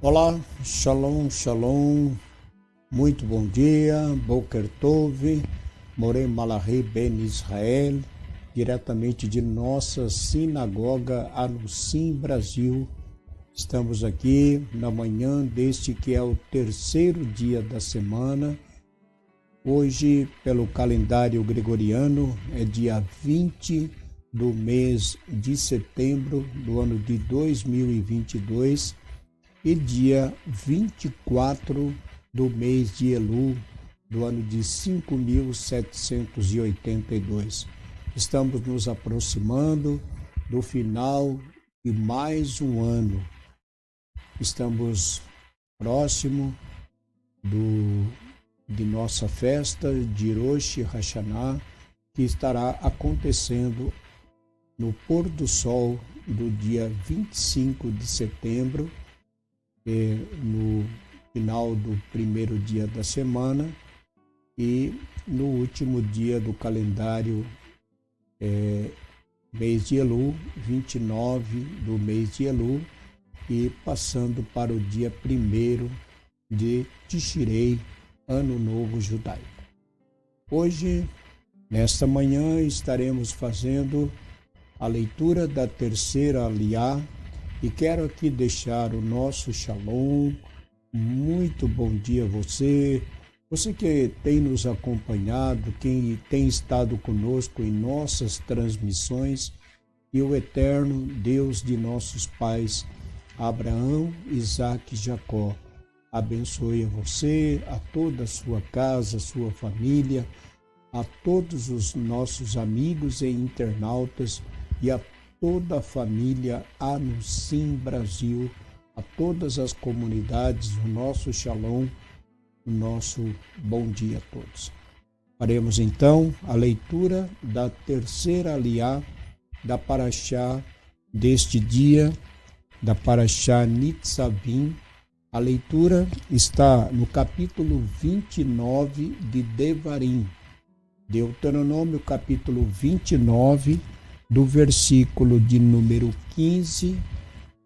Olá, Shalom, Shalom, muito bom dia, Boker Tov, Morei Malahi Ben Israel, diretamente de nossa sinagoga Anusim Brasil. Estamos aqui na manhã deste que é o terceiro dia da semana. Hoje, pelo calendário gregoriano, é dia 20 do mês de setembro do ano de 2022 e dia 24 do mês de Elul do ano de 5.782. Estamos nos aproximando do final de mais um ano. Estamos próximo de nossa festa de Rosh Hashanah, que estará acontecendo no pôr do sol do dia 25 de setembro, no final do primeiro dia da semana e no último dia do calendário mês de Elul, 29 do mês de Elul, e passando para o dia 1º de Tishrei, Ano Novo Judaico. Hoje, nesta manhã, estaremos fazendo a leitura da terceira Aliyá e quero aqui deixar o nosso Shalom. Muito bom dia a você que tem nos acompanhado, quem tem estado conosco em nossas transmissões, e o eterno Deus de nossos pais, Abraão, Isaque e Jacó, abençoe a você, a toda a sua casa, a sua família, a todos os nossos amigos e internautas e a toda a família Anusim Brasil, a todas as comunidades, o nosso Shalom, o nosso bom dia a todos. Faremos então a leitura da terceira Aliyá da Parashá deste dia, da Parashá Nitzavim. A leitura está no capítulo 29 de Devarim, Deuteronômio, capítulo 29, do versículo de número 15,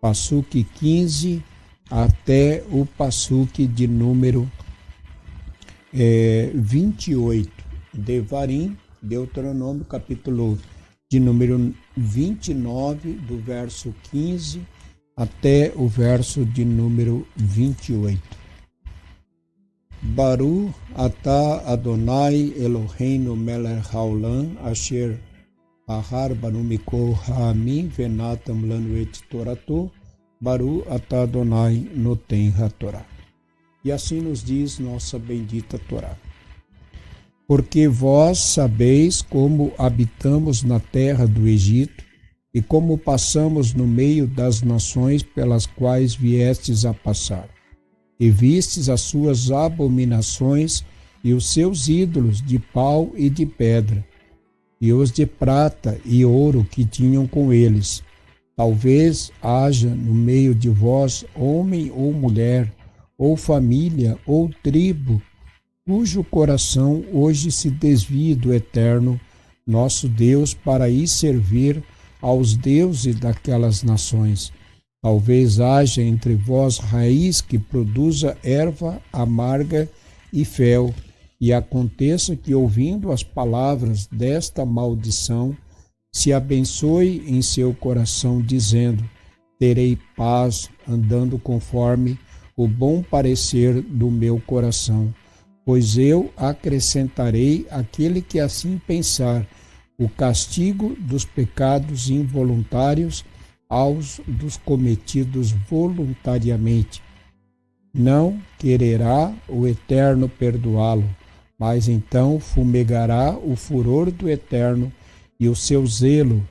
Passuque 15, até o Passuque de número 28. Devarim, Deuteronômio, capítulo de número 29, do verso 15 até o verso de número 28. Baruch atah Adonai Eloheinu melech haolam asher Bahar Banu Mikol Ha'amim Venatam Lanu Et Torato Baruch atah Adonai Noten HaTorá. E assim nos diz nossa bendita Torá. Porque vós sabeis como habitamos na terra do Egito e como passamos no meio das nações pelas quais viestes a passar, e vistes as suas abominações e os seus ídolos de pau e de pedra, e os de prata e ouro que tinham com eles. Talvez haja no meio de vós homem ou mulher, ou família, ou tribo, cujo coração hoje se desvie do eterno, nosso Deus, para ir servir aos deuses daquelas nações. Talvez haja entre vós raiz que produza erva amarga e fel, e aconteça que, ouvindo as palavras desta maldição, se abençoe em seu coração, dizendo: terei paz, andando conforme o bom parecer do meu coração. Pois eu acrescentarei àquele que assim pensar o castigo dos pecados involuntários aos dos cometidos voluntariamente. Não quererá o Eterno perdoá-lo, mas então fumegará o furor do Eterno e o seu zelo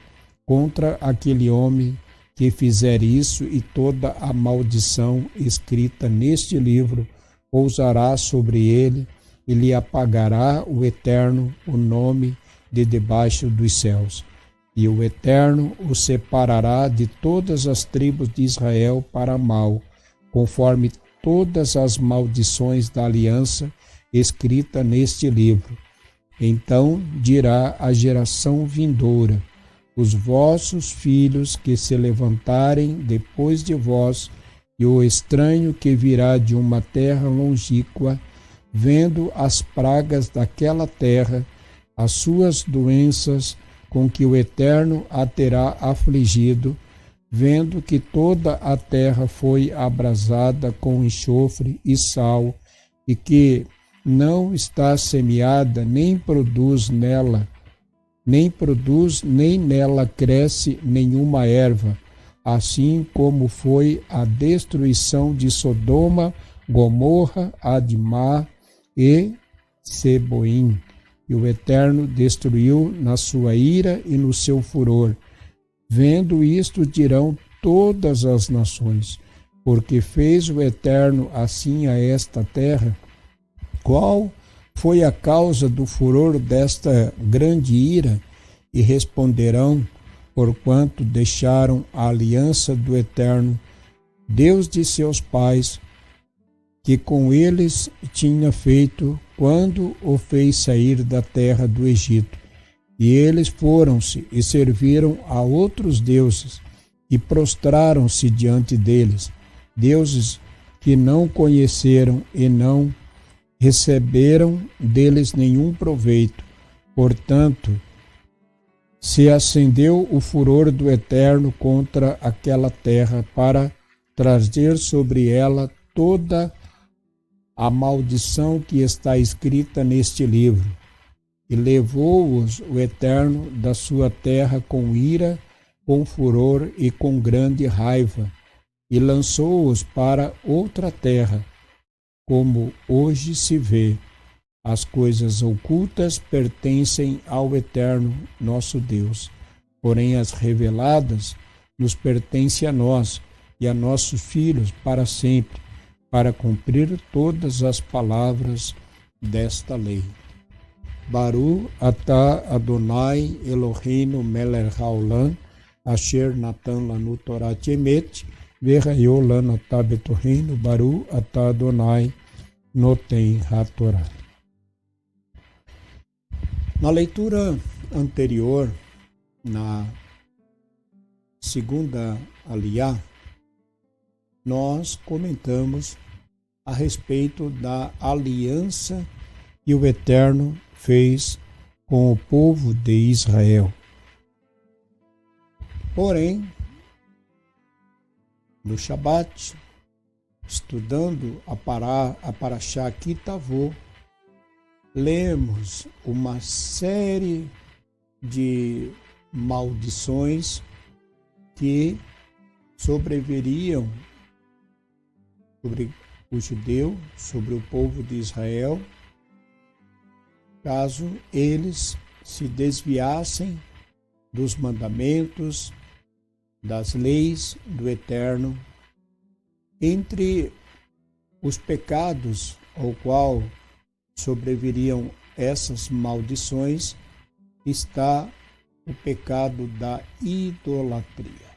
contra aquele homem que fizer isso, e toda a maldição escrita neste livro pousará sobre ele, e lhe apagará o Eterno o nome de debaixo dos céus. E o Eterno o separará de todas as tribos de Israel para mal, conforme todas as maldições da aliança escrita neste livro. Então dirá a geração vindoura: os vossos filhos que se levantarem depois de vós e o estranho que virá de uma terra longínqua, vendo as pragas daquela terra, as suas doenças com que o Eterno a terá afligido, vendo que toda a terra foi abrasada com enxofre e sal, e que não está semeada, nem produz, nem nela cresce nenhuma erva, assim como foi a destruição de Sodoma, Gomorra, Admá e Seboim. E o Eterno destruiu na sua ira e no seu furor. Vendo isto, dirão todas as nações: porque fez o Eterno assim a esta terra? Qual foi a causa do furor desta grande ira? E responderão: porquanto deixaram a aliança do Eterno, Deus de seus pais, que com eles tinha feito quando o fez sair da terra do Egito. E eles foram-se e serviram a outros deuses, e prostraram-se diante deles, deuses que não conheceram e não receberam deles nenhum proveito. Portanto, se acendeu o furor do Eterno contra aquela terra, para trazer sobre ela toda a maldição que está escrita neste livro. E levou-os o Eterno da sua terra com ira, com furor e com grande raiva, e lançou-os para outra terra, como hoje se vê. As coisas ocultas pertencem ao Eterno, nosso Deus, porém as reveladas nos pertencem a nós e a nossos filhos para sempre, para cumprir todas as palavras desta lei. Baru atah Adonai Eloheinu melech haolam, asher natan lanu Torat emet, ve'hayo lanu atah betoheinu, Baru atah Adonai noten hatorá. Na leitura anterior, na segunda aliá, nós comentamos a respeito da aliança que o Eterno fez com o povo de Israel. Porém, no Shabat, estudando a Parashá Kitavô, lemos uma série de maldições que sobreviriam sobre o judeu, sobre o povo de Israel, caso eles se desviassem dos mandamentos, das leis do Eterno. Entre os pecados ao qual sobreviriam essas maldições está o pecado da idolatria.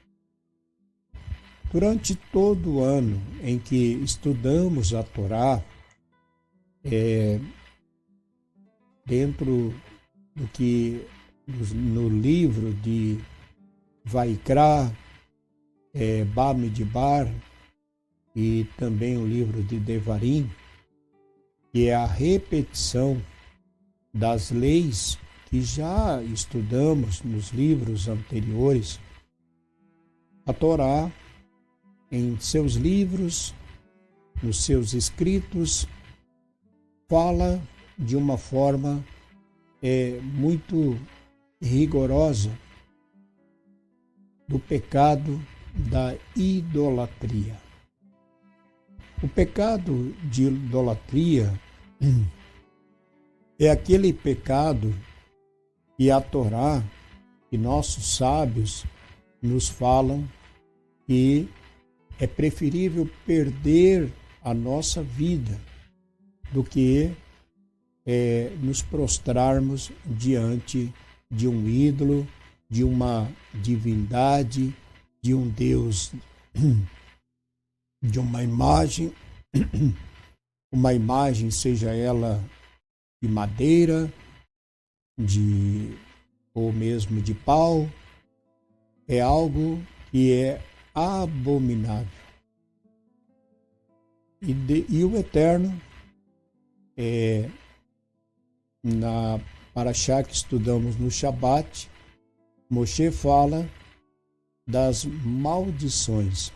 Durante todo o ano em que estudamos a Torá, dentro do que no livro de Vaikra, Bamidbar e também o livro de Devarim, que é a repetição das leis que já estudamos nos livros anteriores, a Torá, em seus livros, nos seus escritos, fala de uma forma muito rigorosa do pecado da idolatria. O pecado de idolatria é aquele pecado que a Torá e nossos sábios nos falam que é preferível perder a nossa vida do que nos prostrarmos diante de um ídolo, de uma divindade, de um Deus, de uma imagem, seja ela de madeira, ou mesmo de pau, é algo que é abominável. E o Eterno, na Parashá que estudamos no Shabat, Moshe fala das maldições.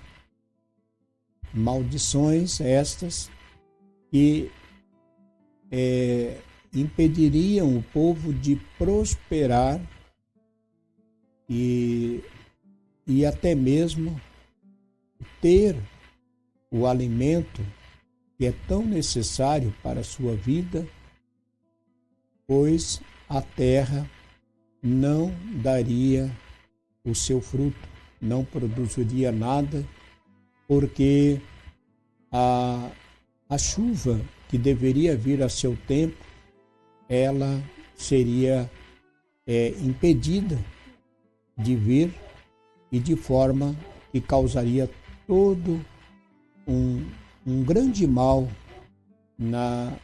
Maldições estas que impediriam o povo de prosperar e até mesmo ter o alimento que é tão necessário para a sua vida, pois a terra não daria o seu fruto, não produziria nada, porque a chuva que deveria vir a seu tempo, ela seria impedida de vir, e de forma que causaria todo um grande mal na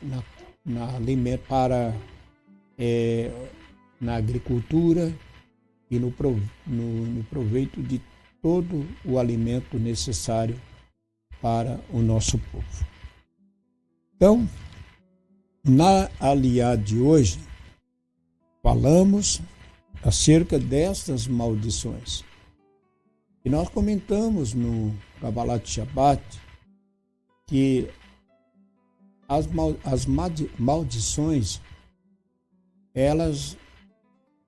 agricultura e no proveito de todo o alimento necessário para o nosso povo. Então, na Aliá de hoje, falamos acerca destas maldições. E nós comentamos no Kabbalat Shabbat que as maldições, elas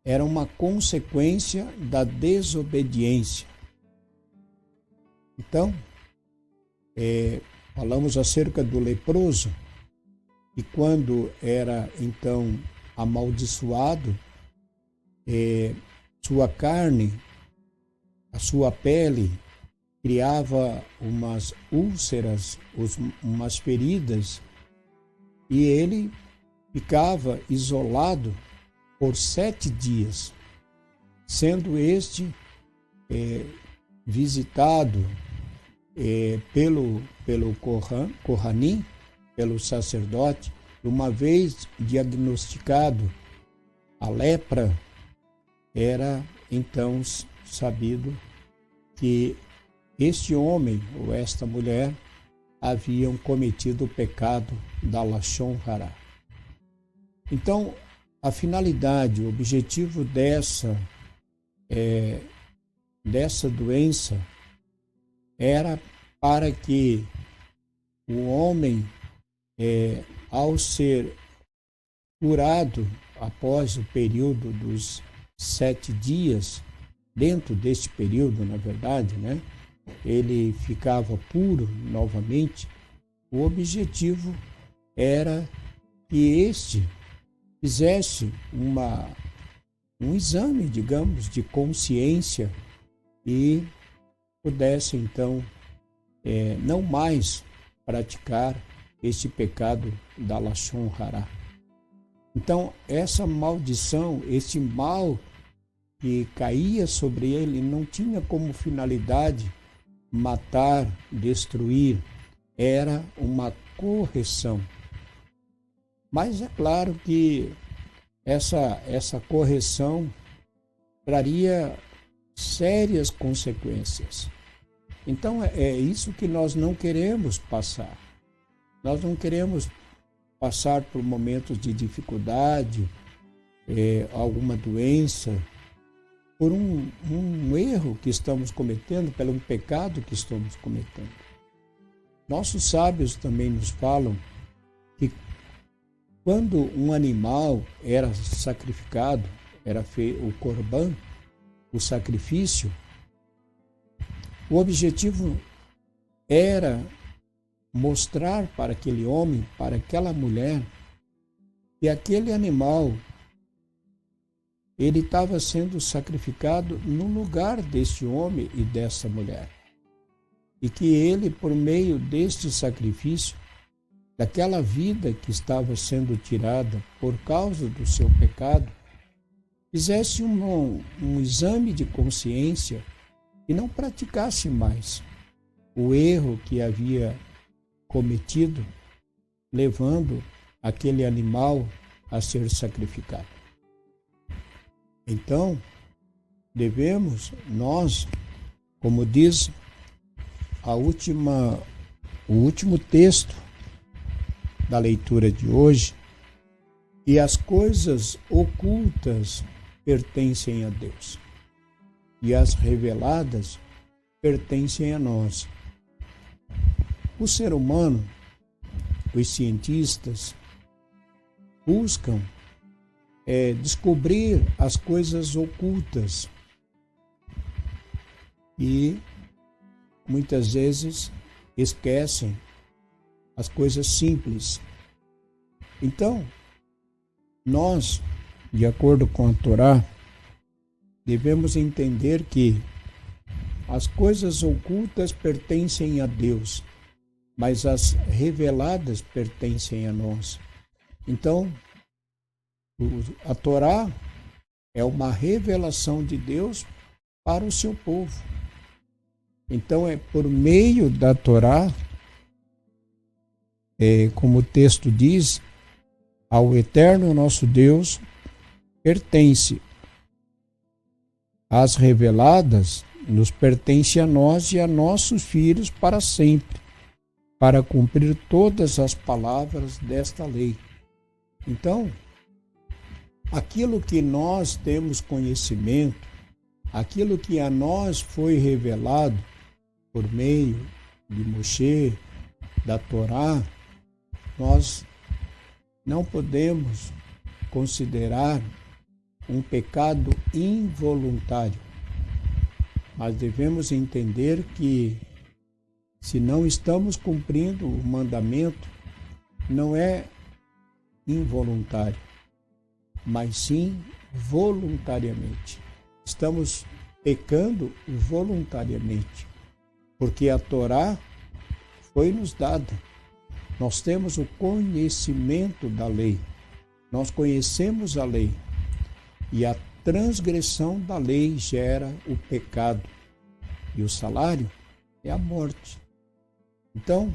eram uma consequência da desobediência. Então, falamos acerca do leproso, e quando era então amaldiçoado, sua carne, a sua pele, criava umas úlceras, umas feridas, e ele ficava isolado por 7 dias, sendo este visitado pelo Kohanim, pelo sacerdote. Uma vez diagnosticado a lepra, era então sabido que este homem ou esta mulher haviam cometido o pecado da Lashon Hará. Então, a finalidade, o objetivo dessa doença era para que o homem, ao ser curado após o período dos 7 dias, dentro deste período, na verdade, ele ficava puro novamente. O objetivo era que este fizesse um exame, digamos, de consciência e pudesse, então, não mais praticar este pecado da Lashon Hará. Então, essa maldição, esse mal que caía sobre ele, não tinha como finalidade matar, destruir, era uma correção. Mas é claro que essa correção traria sérias consequências. Então é isso que nós não queremos passar. Nós não queremos passar por momentos de dificuldade, alguma doença, por um erro que estamos cometendo, pelo um pecado que estamos cometendo. Nossos sábios também nos falam que quando um animal era sacrificado, era feito o korban, o sacrifício, o objetivo era mostrar para aquele homem, para aquela mulher, que aquele animal ele estava sendo sacrificado no lugar deste homem e dessa mulher. E que ele, por meio deste sacrifício, daquela vida que estava sendo tirada por causa do seu pecado, fizesse um exame de consciência e não praticasse mais o erro que havia cometido, levando aquele animal a ser sacrificado. Então, devemos nós, como diz o o último texto da leitura de hoje, e as coisas ocultas pertencem a Deus, e as reveladas pertencem a nós. O ser humano, os cientistas, buscam descobrir as coisas ocultas e muitas vezes esquecem as coisas simples. Então, nós, de acordo com a Torá, devemos entender que as coisas ocultas pertencem a Deus, mas as reveladas pertencem a nós. Então, a Torá é uma revelação de Deus para o seu povo. Então, é por meio da Torá, como o texto diz, ao eterno nosso Deus pertence. As reveladas nos pertence a nós e a nossos filhos para sempre, para cumprir todas as palavras desta lei. Então, aquilo que nós temos conhecimento, aquilo que a nós foi revelado por meio de Moshe, da Torá, nós não podemos considerar um pecado involuntário, mas devemos entender que se não estamos cumprindo o mandamento, não é involuntário, mas sim voluntariamente. Estamos pecando voluntariamente, porque a Torá foi nos dada. Nós temos o conhecimento da lei, nós conhecemos a lei, e a transgressão da lei gera o pecado, e o salário é a morte. Então,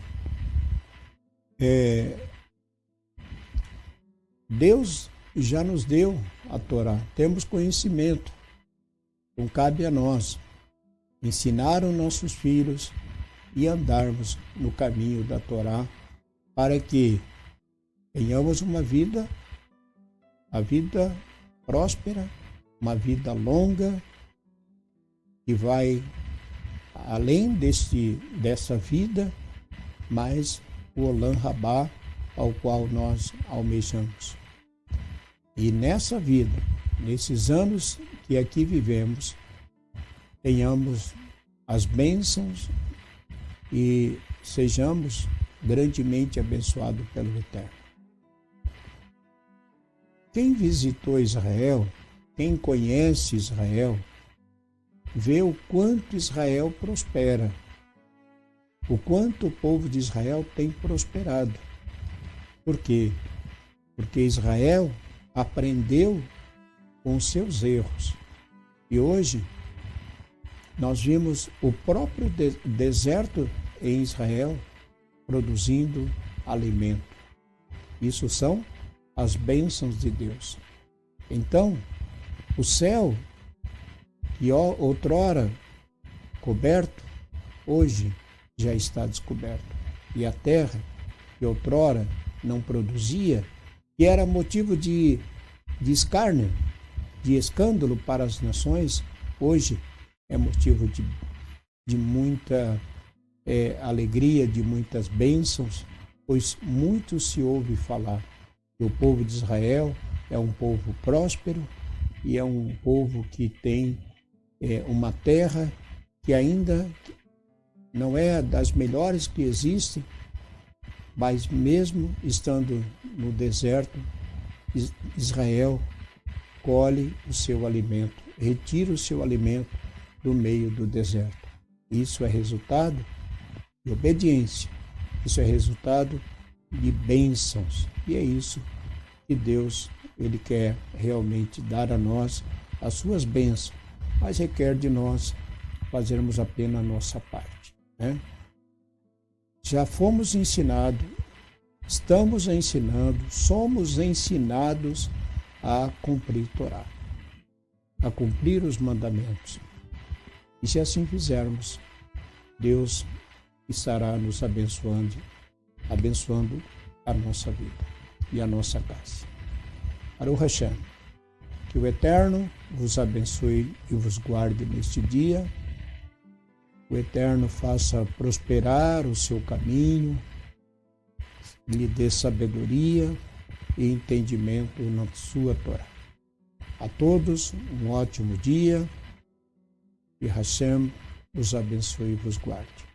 Deus já nos deu a Torá, temos conhecimento, então cabe a nós ensinar os nossos filhos e andarmos no caminho da Torá, para que tenhamos uma vida próspera, uma vida longa, que vai além dessa vida, mas o Olam Rabá ao qual nós almejamos. E nessa vida, nesses anos que aqui vivemos, tenhamos as bênçãos e sejamos grandemente abençoados pelo Eterno. Quem visitou Israel, quem conhece Israel, vê o quanto Israel prospera, o quanto o povo de Israel tem prosperado. Por quê? Porque Israel aprendeu com seus erros. E hoje nós vimos o próprio deserto em Israel produzindo alimento. Isso são as bênçãos de Deus. Então, o céu, que outrora coberto, hoje já está descoberto. E a terra, que outrora não produzia, que era motivo de escárnio, de escândalo para as nações, hoje é motivo de muita alegria, de muitas bênçãos, pois muito se ouve falar que o povo de Israel é um povo próspero e é um povo que tem uma terra que ainda não é das melhores que existem, mas mesmo estando no deserto, Israel colhe o seu alimento, retira o seu alimento do meio do deserto. Isso é resultado de obediência, isso é resultado de bênçãos, e é isso que Deus ele quer realmente dar a nós, as suas bênçãos, mas requer de nós fazermos apenas a nossa parte, né? Já fomos ensinados, estamos ensinando, somos ensinados a cumprir Torá, a cumprir os mandamentos. E se assim fizermos, Deus estará nos abençoando a nossa vida e a nossa casa. Baruch Hashem, que o Eterno vos abençoe e vos guarde neste dia. O Eterno faça prosperar o seu caminho, lhe dê sabedoria e entendimento na sua Torá. A todos um ótimo dia e Hashem os abençoe e vos guarde.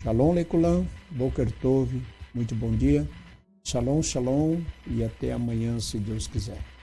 Shalom Lekulam, Boker Tov, muito bom dia. Shalom, shalom e até amanhã, se Deus quiser.